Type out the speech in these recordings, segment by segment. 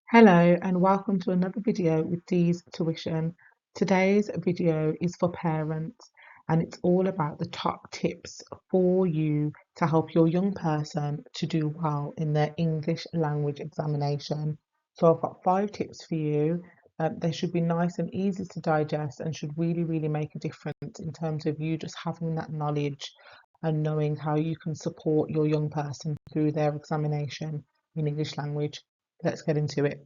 Hello and welcome to another video with Dee's Tuition. Today's video is for parents and it's all about the top tips for you to help your young person to do well in their English language examination. So I've got 5 tips for you. They should be nice and easy to digest and should really make a difference in terms of you just having that knowledge and knowing how you can support your young person through their examination in English language. Let's get into it.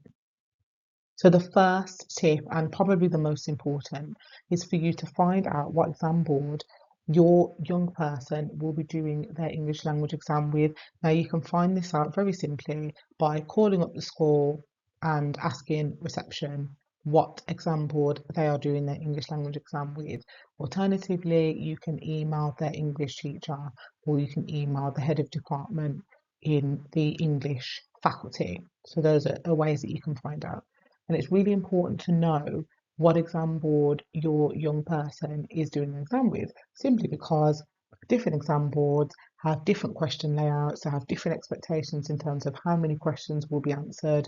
So the first tip, and probably the most important, is for you to find out what exam board your young person will be doing their English language exam with. Now you can find this out very simply by calling up the school and asking reception what exam board they are doing their English language exam with. Alternatively, you can email their English teacher or you can email the head of department in the English faculty. So those are ways that you can find out. And it's really important to know what exam board your young person is doing an exam with, simply because different exam boards have different question layouts, they have different expectations in terms of how many questions will be answered,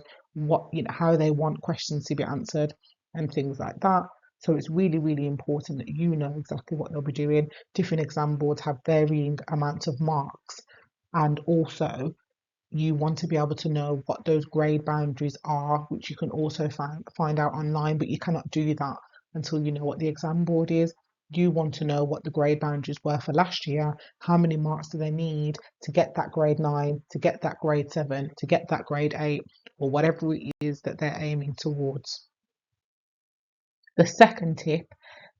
how they want questions to be answered, and things like that. So it's really important that you know exactly what they'll be doing. Different exam boards have varying amounts of marks, and also you want to be able to know what those grade boundaries are, which you can also find out online, but you cannot do that until you know what the exam board is. You want to know what the grade boundaries were for last year, how many marks do they need to get that grade 9, to get that grade 7, to get that grade 8, or whatever it is that they're aiming towards. The second tip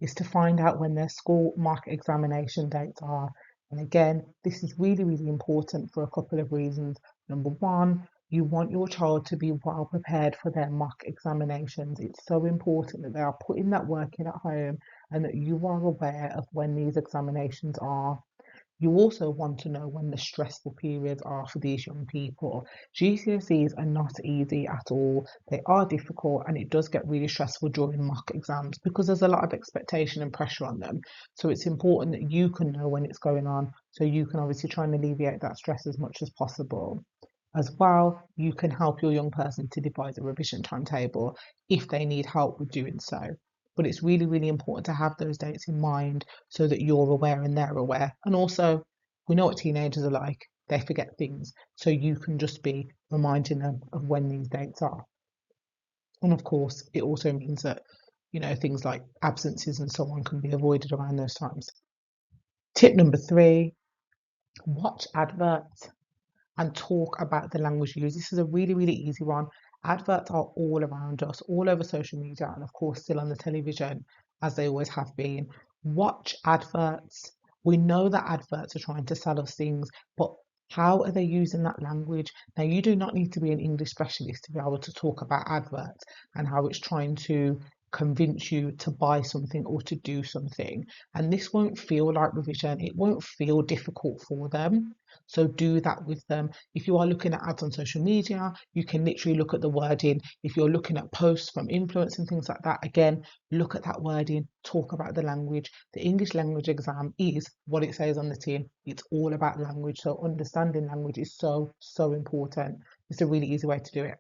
is to find out when their school mock examination dates are. And again, this is really important for a couple of reasons. Number one, you want your child to be well prepared for their mock examinations. It's so important that they are putting that work in at home and that you are aware of when these examinations are. You also want to know when the stressful periods are for these young people. GCSEs are not easy at all. They are difficult and it does get really stressful during mock exams because there's a lot of expectation and pressure on them. So it's important that you can know when it's going on so you can obviously try and alleviate that stress as much as possible. As well, you can help your young person to devise a revision timetable if they need help with doing so. But it's really important to have those dates in mind so that you're aware and they're aware. And also, we know what teenagers are like, they forget things. So you can just be reminding them of when these dates are. And of course, it also means that, things like absences and so on can be avoided around those times. Tip number 3, watch adverts and talk about the language used. This is a really easy one. Adverts are all around us, all over social media, and of course, still on the television, as they always have been. Watch adverts. We know that adverts are trying to sell us things, but how are they using that language? Now, you do not need to be an English specialist to be able to talk about adverts and how it's trying to convince you to buy something or to do something. And this won't feel like revision, it won't feel difficult for them. So do that with them. If you are looking at ads on social media, you can literally look at the wording. If you're looking at posts from influence and things like that, again, look at that wording, talk about the language. The English language exam is what it says on the tin. It's all about language. So understanding language is so important. It's a really easy way to do it.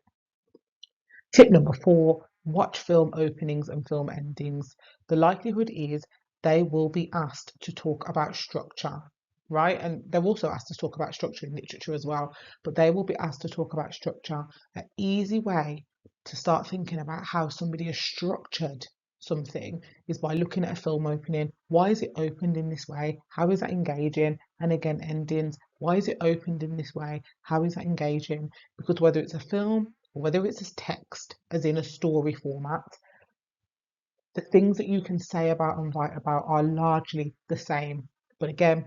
Tip number 4, watch film openings and film endings. The likelihood is they will be asked to talk about structure, right? And they're also asked to talk about structure in literature as well, but they will be asked to talk about structure. An easy way to start thinking about how somebody has structured something is by looking at a film opening. Why is it opened in this way? How is that engaging? And again, endings. Why is it opened in this way? How is that engaging? Because whether it's a film or whether it's a text, as in a story format, the things that you can say about and write about are largely the same. But again,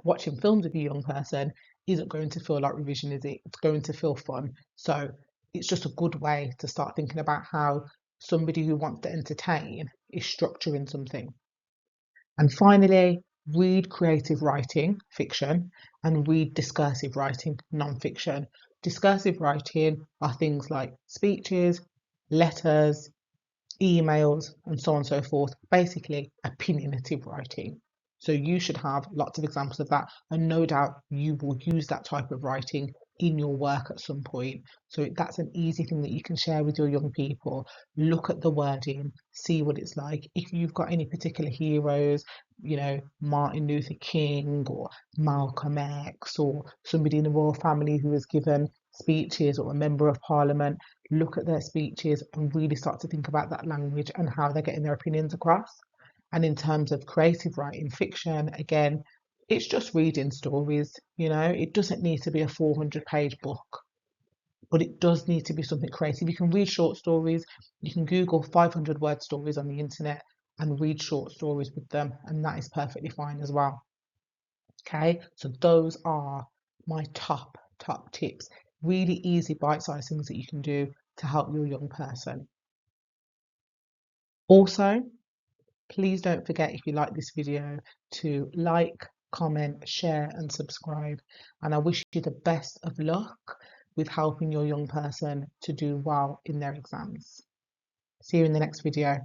watching films with a young person isn't going to feel like revision, is it? It's going to feel fun. So it's just a good way to start thinking about how somebody who wants to entertain is structuring something. And finally, read creative writing, fiction, and read discursive writing, non-fiction. Discursive writing are things like speeches, letters, emails, and so on and so forth. Basically, opinionative writing. So you should have lots of examples of that, and no doubt you will use that type of writing in your work at some point. So that's an easy thing that you can share with your young people. Look at the wording, see what it's like. If you've got any particular heroes, Martin Luther King or Malcolm X or somebody in the royal family who has given speeches, or a member of parliament, look at their speeches and really start to think about that language and how they're getting their opinions across. And in terms of creative writing, fiction, again, it's just reading stories, it doesn't need to be a 400-page book, but it does need to be something creative. You can read short stories, you can Google 500-word stories on the internet and read short stories with them, and that is perfectly fine as well. Okay, so those are my top tips. Really easy bite-sized things that you can do to help your young person. Also, please don't forget, if you like this video, to like, comment, share and subscribe. And I wish you the best of luck with helping your young person to do well in their exams. See you in the next video.